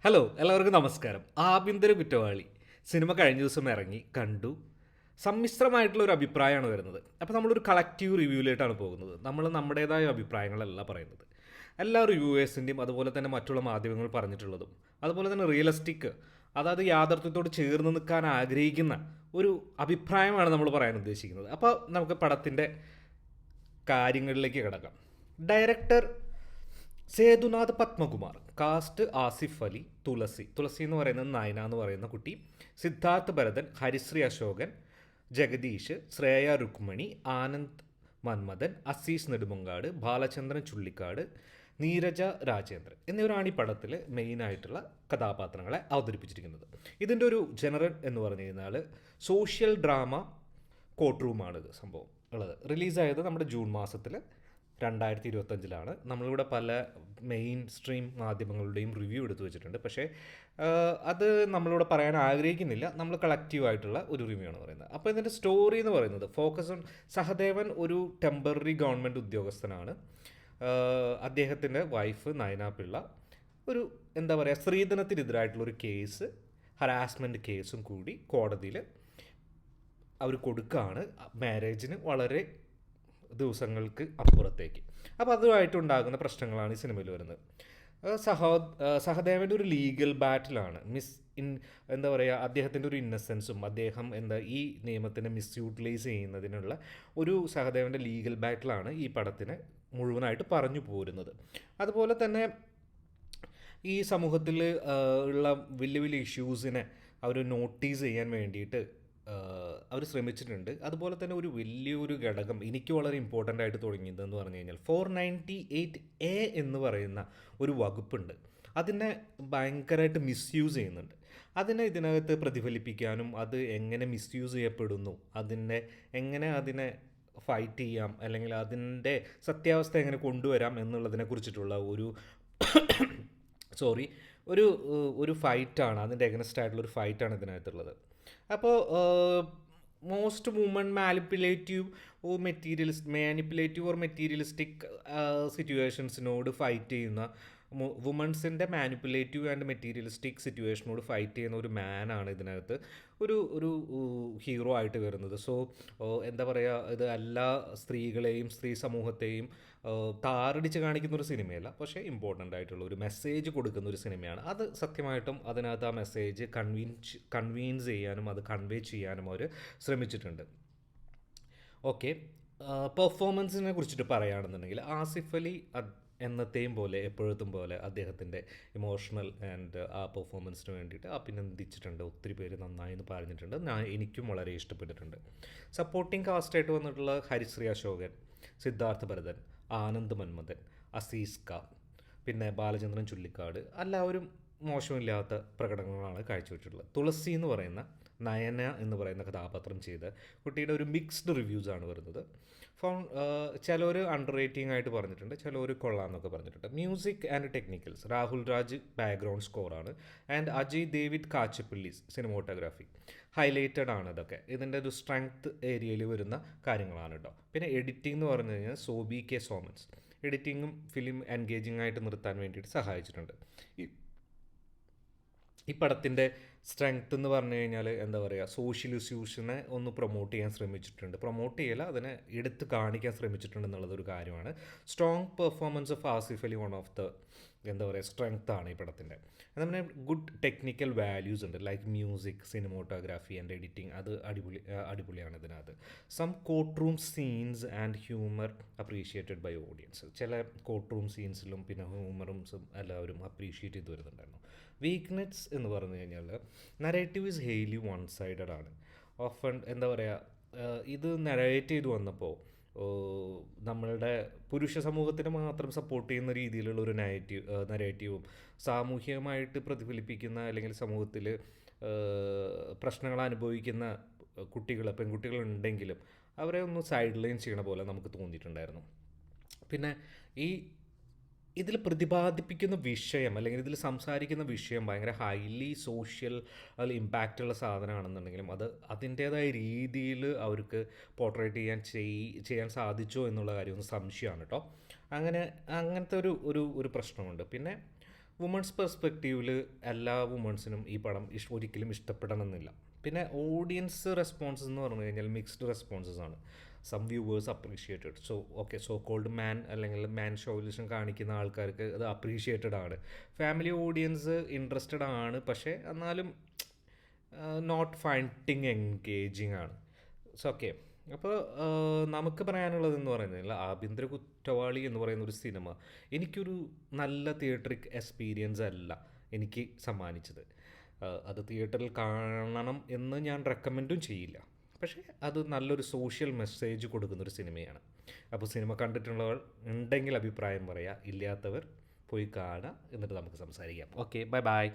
Hello എല്ലാവർക്കും നമസ്കാരം. ആഭ്യന്തര കുറ്റവാളി സിനിമ കഴിഞ്ഞ ദിവസം ഇറങ്ങി കണ്ടു. സമ്മിശ്രമായിട്ടുള്ള ഒരു അഭിപ്രായമാണ് വരുന്നത്. അപ്പോൾ നമ്മളൊരു കളക്റ്റീവ് റിവ്യൂവിലേക്കാണ് പോകുന്നത്. നമ്മൾ നമ്മുടേതായ അഭിപ്രായങ്ങളല്ല പറയുന്നത്. എല്ലാ റിവ്യൂവേഴ്സിൻ്റെയും അതുപോലെ തന്നെ മറ്റുള്ള മാധ്യമങ്ങൾ പറഞ്ഞിട്ടുള്ളതും അതുപോലെ തന്നെ റിയലിസ്റ്റിക്, അതായത് യാഥാർത്ഥ്യത്തോട് ചേർന്ന് നിൽക്കാൻ ആഗ്രഹിക്കുന്ന ഒരു അഭിപ്രായമാണ് നമ്മൾ പറയാൻ ഉദ്ദേശിക്കുന്നത്. അപ്പോൾ നമുക്ക് പടത്തിൻ്റെ കാര്യങ്ങളിലേക്ക് കിടക്കാം. ഡയറക്ടർ സേതുനാഥ് പത്മകുമാർ, കാസ്റ്റ് ആസിഫ് അലി, തുളസി എന്ന് പറയുന്നത് നയന എന്ന് പറയുന്ന കുട്ടി, സിദ്ധാർത്ഥ് ഭരതൻ, ഹരിശ്രീ അശോകൻ, ജഗദീഷ്, ശ്രേയ രുക്മണി, ആനന്ദ് മന്മഥൻ, അസീസ് നെടുമങ്ങാട്, ബാലചന്ദ്രൻ ചുള്ളിക്കാട്, നീരജ രാജേന്ദ്രൻ എന്നിവരാണ് ഈ പടത്തിൽ മെയിനായിട്ടുള്ള കഥാപാത്രങ്ങളെ അവതരിപ്പിച്ചിരിക്കുന്നത്. ഇതിൻ്റെ ഒരു ജനറൽ എന്ന് പറഞ്ഞു കഴിഞ്ഞാൽ സോഷ്യൽ ഡ്രാമ കോർട്ട് റൂമാണ് ഇത് സംഭവം ഉള്ളത്. റിലീസായത് നമ്മുടെ ജൂൺ മാസത്തിൽ 2025 നമ്മളിവിടെ പല മെയിൻ സ്ട്രീം മാധ്യമങ്ങളുടെയും റിവ്യൂ എടുത്തു വെച്ചിട്ടുണ്ട്. പക്ഷേ അത് നമ്മളിവിടെ പറയാൻ ആഗ്രഹിക്കുന്നില്ല. നമ്മൾ കളക്റ്റീവായിട്ടുള്ള ഒരു റിവ്യൂ ആണ് പറയുന്നത്. അപ്പോൾ ഇതിൻ്റെ സ്റ്റോറി എന്ന് പറയുന്നത് ഫോക്കസ് ഓൺ സഹദേവൻ ഒരു ടെമ്പററി ഗവൺമെൻറ് ഉദ്യോഗസ്ഥനാണ്. അദ്ദേഹത്തിൻ്റെ വൈഫ് നയന പിള്ള ഒരു എന്താ പറയുക സ്ത്രീധനത്തിനെതിരായിട്ടുള്ളൊരു കേസ്, ഹരാസ്മെൻറ്റ് കേസും കൂടി കോടതിയിൽ അവർ കൊടുക്കുകയാണ് മാരേജിന് വളരെ ദിവസങ്ങൾക്ക് അപ്പുറത്തേക്ക്. അപ്പോൾ അതുമായിട്ടുണ്ടാകുന്ന പ്രശ്നങ്ങളാണ് ഈ സിനിമയിൽ വരുന്നത്. സഹദേവൻ്റെ ഒരു ലീഗൽ ബാറ്റിലാണ് എന്താ പറയുക അദ്ദേഹത്തിൻ്റെ ഒരു ഇന്നസെൻസും അദ്ദേഹം ഈ നിയമത്തിനെ മിസ്യൂട്ടിലൈസ് ചെയ്യുന്നതിനുള്ള ഒരു സഹദേവൻ്റെ ലീഗൽ ബാറ്റിലാണ് ഈ പടത്തിന് മുഴുവനായിട്ട് പറഞ്ഞു പോരുന്നത്. അതുപോലെ തന്നെ ഈ സമൂഹത്തിൽ ഉള്ള വലിയ വലിയ ഇഷ്യൂസിനെ അവർ നോട്ടീസ് ചെയ്യാൻ വേണ്ടിയിട്ട് അവർ ശ്രമിച്ചിട്ടുണ്ട്. അതുപോലെ തന്നെ ഒരു വലിയൊരു ഘടകം എനിക്ക് വളരെ ഇമ്പോർട്ടൻ്റ് ആയിട്ട് തുടങ്ങിയതെന്ന് പറഞ്ഞു കഴിഞ്ഞാൽ 498A എന്ന് പറയുന്ന ഒരു വകുപ്പുണ്ട്. അതിനെ ഭയങ്കരമായിട്ട് മിസ്യൂസ് ചെയ്യുന്നുണ്ട്. അതിനെ ഇതിനകത്ത് പ്രതിഫലിപ്പിക്കാനും അത് എങ്ങനെ മിസ്യൂസ് ചെയ്യപ്പെടുന്നു, അതിനെ ഫൈറ്റ് ചെയ്യാം, അല്ലെങ്കിൽ അതിൻ്റെ സത്യാവസ്ഥ എങ്ങനെ കൊണ്ടുവരാം എന്നുള്ളതിനെ കുറിച്ചിട്ടുള്ള ഒരു ഒരു ഒരു ഫൈറ്റാണ്, അതിൻ്റെ എഗനസ്റ്റ് ആയിട്ടുള്ളൊരു ഫൈറ്റാണ് ഇതിനകത്തുള്ളത്. അപ്പോൾ most woman manipulative or materialistic സിറ്റുവേഷൻസിനോട് ഫൈറ്റ് ചെയ്യുന്ന വുമൺസിൻ്റെ മാനിപ്പുലേറ്റീവ് ആൻഡ് മെറ്റീരിയലിസ്റ്റിക് സിറ്റുവേഷനോട് ഫൈറ്റ് ചെയ്യുന്ന ഒരു മാനാണ് ഇതിനകത്ത് ഒരു ഹീറോ ആയിട്ട് വരുന്നത്. സോ എന്താ പറയുക, ഇത് എല്ലാ സ്ത്രീകളെയും സ്ത്രീ സമൂഹത്തെയും താറടിച്ച് കാണിക്കുന്ന ഒരു സിനിമയല്ല, പക്ഷേ ഇമ്പോർട്ടൻ്റ് ആയിട്ടുള്ള ഒരു മെസ്സേജ് കൊടുക്കുന്ന ഒരു സിനിമയാണ്. അത് സത്യമായിട്ടും അതിനകത്ത് ആ മെസ്സേജ് കൺവീൻസ് ചെയ്യാനും അത് കൺവേ ചെയ്യാനും അവർ ശ്രമിച്ചിട്ടുണ്ട്. ഓക്കെ, പെർഫോമൻസിനെ കുറിച്ചിട്ട് പറയുകയാണെന്നുണ്ടെങ്കിൽ ആസിഫ് അലി എന്നത്തെയും പോലെ എപ്പോഴത്തും പോലെ അദ്ദേഹത്തിൻ്റെ ഇമോഷണൽ ആൻഡ് ആ പെർഫോമൻസിന് വേണ്ടിയിട്ട് അഭിനന്ദിച്ചിട്ടുണ്ട്. ഒത്തിരി പേര് നന്നായി എന്ന് പറഞ്ഞിട്ടുണ്ട്. എനിക്കും വളരെ ഇഷ്ടപ്പെട്ടിട്ടുണ്ട്. സപ്പോർട്ടിംഗ് കാസ്റ്റായിട്ട് വന്നിട്ടുള്ള ഹരിശ്രീ അശോകൻ, സിദ്ധാർത്ഥ് ഭരതൻ, ആനന്ദ് മന്മഥൻ, അസീസ് ക, പിന്നെ ബാലചന്ദ്രൻ ചുള്ളിക്കാട്, എല്ലാവരും മോശമില്ലാത്ത പ്രകടനങ്ങളാണ് കാഴ്ചവെച്ചിട്ടുള്ളത്. തുളസി എന്ന് പറയുന്ന നയന എന്ന് പറയുന്ന കഥാപാത്രം ചെയ്ത കുട്ടിയുടെ ഒരു മിക്സ്ഡ് റിവ്യൂസാണ് വരുന്നത്. ചിലർ അണ്ടർ റേറ്റിംഗ് ആയിട്ട് പറഞ്ഞിട്ടുണ്ട്, ചിലർ കൊള്ളാമെന്നൊക്കെ പറഞ്ഞിട്ടുണ്ട്. Music and technicals Rahul Raj background സ്കോറാണ്, and Ajay David Kachappilly cinematography. Highlighted ആണ് ഇതൊക്കെ, ഇതിൻ്റെ ഒരു സ്ട്രെങ്ത് ഏരിയയിൽ വരുന്ന കാര്യങ്ങളാണ് കേട്ടോ. പിന്നെ എഡിറ്റിംഗ് എന്ന് പറഞ്ഞു കഴിഞ്ഞാൽ സോബി കെ സോമൻസ് എഡിറ്റിങ്ങും ഫിലിം എൻഗേജിങ് ആയിട്ട് നിർത്താൻ വേണ്ടിയിട്ട് സഹായിച്ചിട്ടുണ്ട്. ഈ പടത്തിൻ്റെ സ്ട്രെങ്ത് എന്ന് പറഞ്ഞു കഴിഞ്ഞാൽ എന്താ പറയുക, സോഷ്യൽ ഇഷ്യൂസിനെ ഒന്ന് പ്രൊമോട്ട് ചെയ്യാൻ ശ്രമിച്ചിട്ടുണ്ട്. പ്രൊമോട്ട് ചെയ്യല, അതിനെ എടുത്ത് കാണിക്കാൻ ശ്രമിച്ചിട്ടുണ്ട് എന്നുള്ളതൊരു കാര്യമാണ്. Strong performance of Asif Ali one of the എന്താ പറയുക സ്ട്രെങ്ത് ആണ് ഈ പടത്തിൻ്റെ. അതുപോലെ ഗുഡ് ടെക്നിക്കൽ വാല്യൂസ് ഉണ്ട്, like music, cinematography and editing. അത് അടിപൊളിയാണ് ഇതിനകത്ത്. Some court room scenes and humour appreciated by audience. ചില കോർട്ട് റൂം സീൻസിലും പിന്നെ ഹ്യൂമറുംസും എല്ലാവരും അപ്രീഷിയേറ്റ് ചെയ്ത് വരുന്നുണ്ടായിരുന്നു. വീക്ക്നെസ് എന്ന് പറഞ്ഞു കഴിഞ്ഞാൽ നരേറ്റീവ് ഈസ് ഹെയിലി വൺ സൈഡഡ് ആണ്. ഓഫൺ എന്താ പറയുക, ഇത് നരേറ്റ് ചെയ്ത് വന്നപ്പോൾ നമ്മളുടെ പുരുഷ സമൂഹത്തിന് മാത്രം സപ്പോർട്ട് ചെയ്യുന്ന രീതിയിലുള്ള ഒരു നരേറ്റീവും സാമൂഹികമായിട്ട് പ്രതിഫലിപ്പിക്കുന്ന അല്ലെങ്കിൽ സമൂഹത്തിൽ പ്രശ്നങ്ങൾ അനുഭവിക്കുന്ന പെൺകുട്ടികളുണ്ടെങ്കിലും അവരെ ഒന്ന് സൈഡ് ലൈൻ ചെയ്യണ പോലെ നമുക്ക് തോന്നിയിട്ടുണ്ടായിരുന്നു. പിന്നെ ഇതിൽ പ്രതിപാദിപ്പിക്കുന്ന വിഷയം അല്ലെങ്കിൽ ഇതിൽ സംസാരിക്കുന്ന വിഷയം ഭയങ്കര ഹൈലി സോഷ്യൽ ഇമ്പാക്റ്റുള്ള സാധനമാണെന്നുണ്ടെങ്കിലും അത് അതിൻ്റേതായ രീതിയിൽ അവർക്ക് പോർട്രേറ്റ് ചെയ്യാൻ സാധിച്ചോ എന്നുള്ള കാര്യം ഒന്ന് സംശയമാണ് കേട്ടോ. അങ്ങനത്തെ ഒരു പ്രശ്നമുണ്ട്. പിന്നെ വുമൺസ് പെർസ്പെക്റ്റീവിൽ എല്ലാ വുമൺസിനും ഈ പടം ഒരിക്കലും ഇഷ്ടപ്പെടണമെന്നില്ല. പിന്നെ ഓഡിയൻസ് റെസ്പോൺസസ് എന്ന് പറഞ്ഞു കഴിഞ്ഞാൽ മിക്സ്ഡ് റെസ്പോൺസസ് ആണ്. Some viewers appreciated, so called man അല്ലെങ്കിൽ മാൻ ഷോവിലിസം കാണിക്കുന്ന ആൾക്കാർക്ക് അത് അപ്രീഷിയേറ്റഡ് ആണ്. ഫാമിലി ഓഡിയൻസ് ഇൻട്രസ്റ്റഡ് ആണ്, പക്ഷേ എന്നാലും നോട്ട് ഫൈൻഡിങ് എൻഗേജിങ് ആണ്. So okay. അപ്പോൾ നമുക്ക് പറയാനുള്ളതെന്ന് പറയുന്നത് ആഭ്യന്തര കുറ്റവാളി എന്ന് പറയുന്ന ഒരു സിനിമ എനിക്കൊരു നല്ല തിയേറ്ററിക് എക്സ്പീരിയൻസ് അല്ല എനിക്ക് സമ്മാനിച്ചത്. അത് തിയേറ്ററിൽ കാണണം എന്ന് ഞാൻ റെക്കമെൻഡും ചെയ്യില്ല. പക്ഷേ അത് നല്ലൊരു സോഷ്യൽ മെസ്സേജ് കൊടുക്കുന്നൊരു സിനിമയാണ്. അപ്പോൾ സിനിമ കണ്ടിട്ടുള്ളവർ ഉണ്ടെങ്കിൽ അഭിപ്രായം പറയുക, ഇല്ലാത്തവർ പോയി കാണുക, എന്നിട്ട് നമുക്ക് സംസാരിക്കാം. Okay, bye bye.